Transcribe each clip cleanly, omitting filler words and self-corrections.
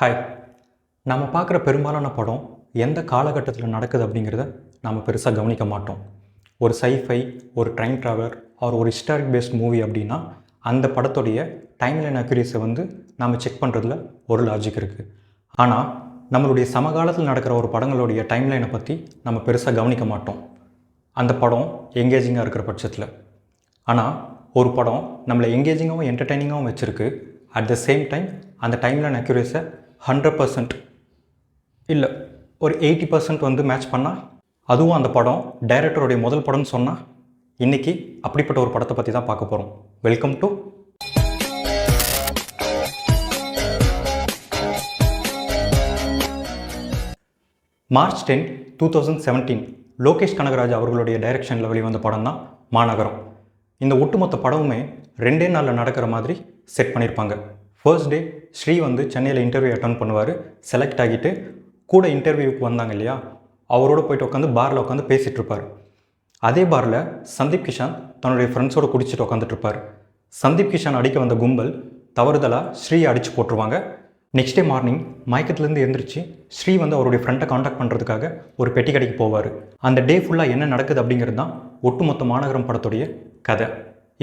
Hi. நம்ம பார்க்குற பெரும்பாலான படம் எந்த காலகட்டத்தில் நடக்குது அப்படிங்கிறத நாம் பெருசாக கவனிக்க மாட்டோம். ஒரு சைஃபை, ஒரு டைம் ட்ராவலர் ஒரு ஹிஸ்டாரிக் பேஸ்ட் மூவி அப்படின்னா அந்த படத்துடைய டைம்லைன் அக்யூரேஸை நம்ம செக் பண்ணுறதுல ஒரு லாஜிக் இருக்குது. ஆனால் நம்மளுடைய சமகாலத்தில் நடக்கிற ஒரு படங்களுடைய டைம்லைனை பற்றி நம்ம பெருசாக கவனிக்க மாட்டோம், அந்த படம் எங்கேஜிங்காக இருக்கிற பட்சத்தில். ஆனால் ஒரு படம் நம்மளை எங்கேஜிங்காகவும் என்டர்டெய்னிங்காகவும் வச்சுருக்கு. அட் த சேம் டைம் அந்த டைம்லைன் அக்யூரேஸை 100% இல்லை ஒரு 80% மேட்ச் பண்ணால், அதுவும் அந்த படம் டைரக்டருடைய முதல் படம்னு சொன்னால், இன்றைக்கி அப்படிப்பட்ட ஒரு படத்தை பற்றி தான் பார்க்க போகிறோம். Welcome to March 10, 2017 Lokesh Kanagaraj அவர்களுடைய டைரக்ஷனில் வெளிவந்த படம் தான் மாநகரம். இந்த ஒட்டுமொத்த படமுமே 2 நாளில் நடக்கிற மாதிரி செட் பண்ணியிருப்பாங்க. ஃபர்ஸ்ட் டே ஸ்ரீ சென்னையில் இன்டர்வியூ அட்டன் பண்ணுவார். செலக்ட் ஆகிட்டு கூட இன்டர்வியூக்கு வந்தாங்க இல்லையா, அவரோட போய்ட்டு உட்காந்து பாரில் உட்காந்து பேசிகிட்டு இருப்பார். அதே பாரில் சந்தீப் கிஷான் தன்னுடைய ஃப்ரெண்ட்ஸோடு குடிச்சிட்டு உட்காந்துட்ருப்பார். சந்தீப் கிஷான் அடிக்க வந்த கும்பல் தவறுதலாக ஸ்ரீயை அடித்து போட்டுருவாங்க. நெக்ஸ்ட் டே மார்னிங் மயக்கத்துலேருந்து எழுந்திரிச்சு ஸ்ரீ அவருடைய ஃப்ரெண்டை காண்டாக்ட் பண்ணுறதுக்காக ஒரு பெட்டி கடைக்கு போவார். அந்த டே ஃபுல்லாக என்ன நடக்குது அப்படிங்கிறது தான் ஒட்டுமொத்த மாநகரம் படத்துடைய கதை.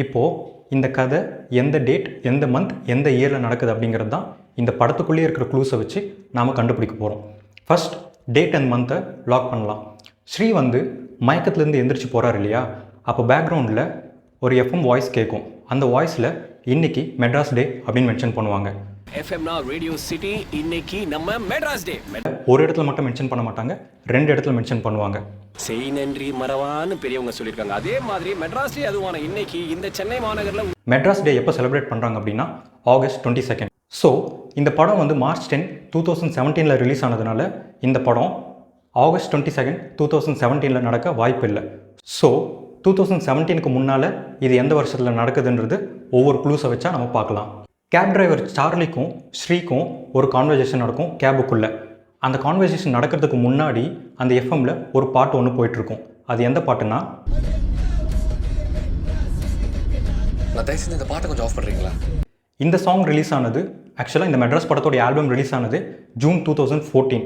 இப்போது இந்த கதை எந்த டேட், எந்த மந்த், எந்த இயரில் நடக்குது அப்படிங்கிறது தான் இந்த படத்துக்குள்ளேயே இருக்கிற க்ளூஸை வச்சு நாம் கண்டுபிடிக்க போகிறோம். ஃபஸ்ட் டேட் அண்ட் மந்த்தை லாக் பண்ணலாம். ஸ்ரீ மயக்கத்துலேருந்து எந்திரிச்சு போகிறார் இல்லையா, அப்போ பேக்ரவுண்டில் ஒரு எஃப்எம் வாய்ஸ் கேட்கும். அந்த வாய்ஸில் இன்றைக்கி மெட்ராஸ் டே அப்படின்னு மென்ஷன் பண்ணுவாங்க. எஃப்எம்னா ரேடியோ சிட்டி, இன்னைக்கு நம்ம மெட்ராஸ் டே. ஒரு இடத்துல மட்டும் மென்ஷன் பண்ண மாட்டாங்க, 2 இடத்துல மென்ஷன் பண்ணுவாங்க. செய் நன்றி மறவான்னு பெரியவங்க சொல்லியிருக்காங்க. அதே மாதிரி மெட்ராஸ் டே அதுவான இன்னைக்கு இந்த சென்னை மாநகரில் மெட்ராஸ் டே எப்போ செலிப்ரேட் பண்ணுறாங்க அப்படின்னா ஆகஸ்ட் 22. ஸோ இந்த படம் மார்ச் 10, 2017 ரிலீஸ் ஆனதுனால இந்த படம் ஆகஸ்ட் 22, 2017 நடக்க வாய்ப்பு இல்லை. ஸோ 2017க்கு முன்னால் இது எந்த வருஷத்தில் நடக்குதுன்றது ஒவ்வொரு க்ளூஸை வச்சா நம்ம பார்க்கலாம். கேப் டிரைவர் சார்லிக்கும் ஸ்ரீக்கும் ஒரு கான்வர்சேஷன் நடக்கும் கேபுக்குள்ளே. அந்த கான்வர்சேஷன் நடக்கிறதுக்கு முன்னாடி அந்த எஃப்எம்மில் ஒரு பாட்டு ஒன்று போயிட்டுருக்கும். அது எந்த பாட்டுன்னா, இந்த பாட்டை கொஞ்சம் ஆஃப் பண்ணுறீங்களா. இந்த சாங் ரிலீஸ் ஆனது ஆக்சுவலாக இந்த மெட்ராஸ் படத்தோடைய ஆல்பம் ரிலீஸ் ஆனது ஜூன் 2014,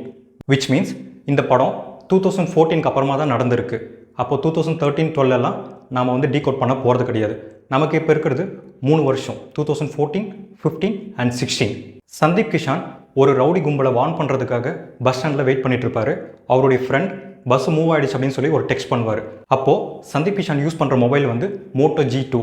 விச் மீன்ஸ் இந்த படம் 2014க்கு அப்புறமா தான் நடந்திருக்கு. அப்போது 2013, 12 நாம் டீகோட் பண்ண போகிறது கிடையாது. நமக்கு இப்போ இருக்கிறது 3 வருஷம், 2014, 15 and 16. சந்தீப் கிஷான் ஒரு ரவுடி கும்பலை வார்ன் பண்ணுறதுக்காக பஸ் ஸ்டாண்டில் வெயிட் பண்ணிட்டு இருப்பார். அவருடைய ஃப்ரெண்ட் பஸ் மூவ் ஆகிடுச்சு அப்படின்னு சொல்லி ஒரு டெக்ஸ்ட் பண்ணுவார். அப்போது சந்தீப் கிஷான் யூஸ் பண்ணுற மொபைல் Moto G2.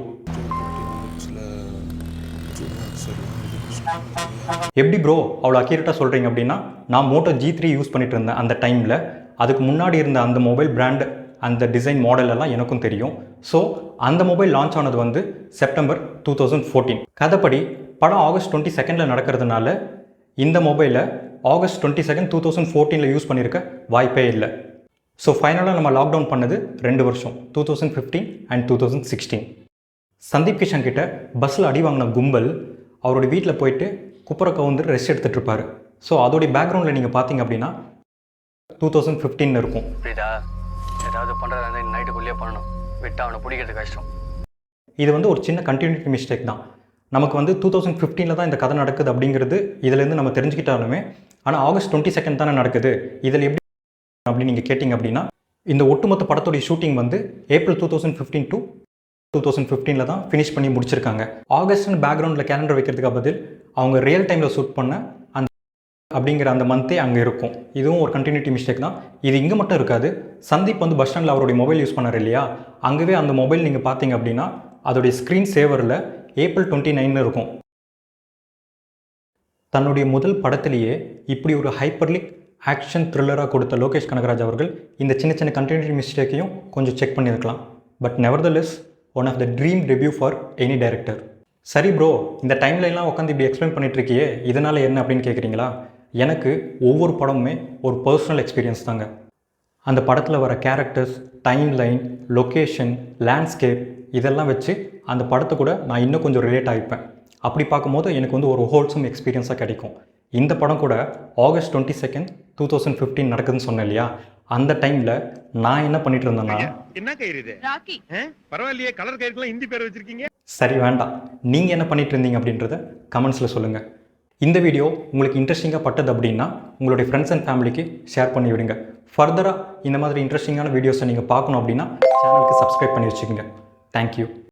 எப்படி ப்ரோ அவ்வளோ அக்யூரேட்டாக சொல்கிறீங்க அப்படின்னா, நான் Moto G3 யூஸ் பண்ணிட்டு இருந்தேன் அந்த டைமில். அதுக்கு முன்னாடி இருந்த அந்த மொபைல் பிராண்டு, அந்த டிசைன் மாடல் எல்லாம் எனக்கும் தெரியும். ஸோ அந்த மொபைல் லான்ச் ஆனது செப்டம்பர் 2014. கதைப்படி படம் ஆகஸ்ட் 22 நடக்கிறதுனால இந்த மொபைலை ஆகஸ்ட் 22, 2014 யூஸ் பண்ணியிருக்க வாய்ப்பே இல்லை. ஸோ ஃபைனலாக நம்ம லாக்டவுன் பண்ணது 2 வருஷம், 2015 and 2016. சந்தீப் கிஷன் கிட்ட பஸ்ஸில் அடி வாங்கின கும்பல் அவருடைய வீட்டில் போயிட்டு குப்புறக்க ரெஸ்ட் எடுத்துகிட்டு இருப்பார். ஸோ அதோடைய பேக்ரவுண்டில் நீங்கள் பார்த்தீங்க அப்படின்னா 2015 இருக்கும். ஏதாவது பண்ணுறதா நைட்டுக்குள்ளேயே பண்ணணும், விட்டு அவனை பிடிக்கிறது கஷ்டம். இது ஒரு சின்ன கண்டினியூட்டி மிஸ்டேக் தான். நமக்கு 2015 தான் இந்த கதை நடக்குது அப்படிங்கிறது இதிலேருந்து நம்ம தெரிஞ்சுக்கிட்டாலுமே, ஆனால் ஆகஸ்ட் 22 தானே நடக்குது, இதில் எப்படி அப்படின்னு நீங்கள் கேட்டிங்க அப்படின்னா, இந்த ஒட்டுமொத்த படத்துடைய ஷூட்டிங் ஏப்ரல் 2015 to 2015 தான் ஃபினிஷ் பண்ணி முடிச்சிருக்காங்க. ஆகஸ்ட்னு பேக்ரவுண்டில் கேலண்டர் வைக்கிறதுக்கு பதில் அவங்க ரியல் டைமில் ஷூட் பண்ண அந்த அப்படிங்கிற அந்த மந்த்தே அங்கே இருக்கும். இதுவும் ஒரு கண்டினியூட்டி மிஸ்டேக் தான். இது இங்கே மட்டும் இருக்காது. சந்தீப் பஸ் ஸ்டாண்டில் அவருடைய மொபைல் யூஸ் பண்ணார் இல்லையா, அங்கேவே அந்த மொபைல் நீங்கள் பார்த்தீங்க அப்படின்னா அதோடைய ஸ்க்ரீன் சேவரில் ஏப்ரல் 29 இருக்கும். தன்னுடைய முதல் படத்திலேயே இப்படி ஒரு ஹைப்பர்லிக் ஆக்ஷன் த்ரில்லராக கொடுத்த லோகேஷ் கனகராஜ் அவர்கள் இந்த சின்ன சின்ன கண்டினியூட்டி மிஸ்டேக்கையும் கொஞ்சம் செக் பண்ணியிருக்கலாம். But nevertheless one of the dream debut for any director. சரி ப்ரோ, இந்த டைம்லைன்லாம் உட்காந்து இப்படி எக்ஸ்பிளைன் பண்ணிட்டுருக்கியே, இதனால் என்ன அப்படின்னு கேட்குறீங்களா? எனக்கு ஒவ்வொரு படமுமே ஒரு பர்சனல் எக்ஸ்பீரியன்ஸ் தாங்க. அந்த படத்தில் வர கேரக்டர்ஸ், டைம்லைன், லொக்கேஷன், லேண்ட்ஸ்கேப் இதெல்லாம் வச்சு அந்த படத்தை கூட நான் இன்னும் கொஞ்சம் ரிலேட் ஆகிப்பேன். அப்படி பார்க்கும்போது எனக்கு ஒரு ஹோல்சம் எக்ஸ்பீரியன்ஸாக கிடைக்கும். இந்த படம் கூட ஆகஸ்ட் 22, 2015 நடக்குதுன்னு சொன்னேன் இல்லையா, அந்த டைமில் நான் என்ன பண்ணிட்டு இருந்தேன்னா, என்ன கயிறு இது? ராக்கி. பரவாயில்லையே, கலர் கயிறுக்குலாம் ஹிந்தி பேர் வச்சிருக்கீங்க. சரி வேண்டாம், நீங்கள் என்ன பண்ணிட்டு இருந்தீங்க அப்படின்றத கமெண்ட்ஸில் சொல்லுங்கள். இந்த வீடியோ உங்களுக்கு இன்ட்ரெஸ்டிங்காக பட்டது அப்படின்னா உங்களுடைய ஃப்ரெண்ட்ஸ் அண்ட் ஃபேமிலிக்கு ஷேர் பண்ணி விடுங்க. ஃபர்தராக இந்த மாதிரி இன்ட்ரெஸ்டிங்கான வீடியோஸை நீங்கள் பார்க்கணும் அப்படின்னா சேனலுக்கு சப்ஸ்கிரைப் பண்ணி வச்சுக்கோங்க. தேங்க்யூ.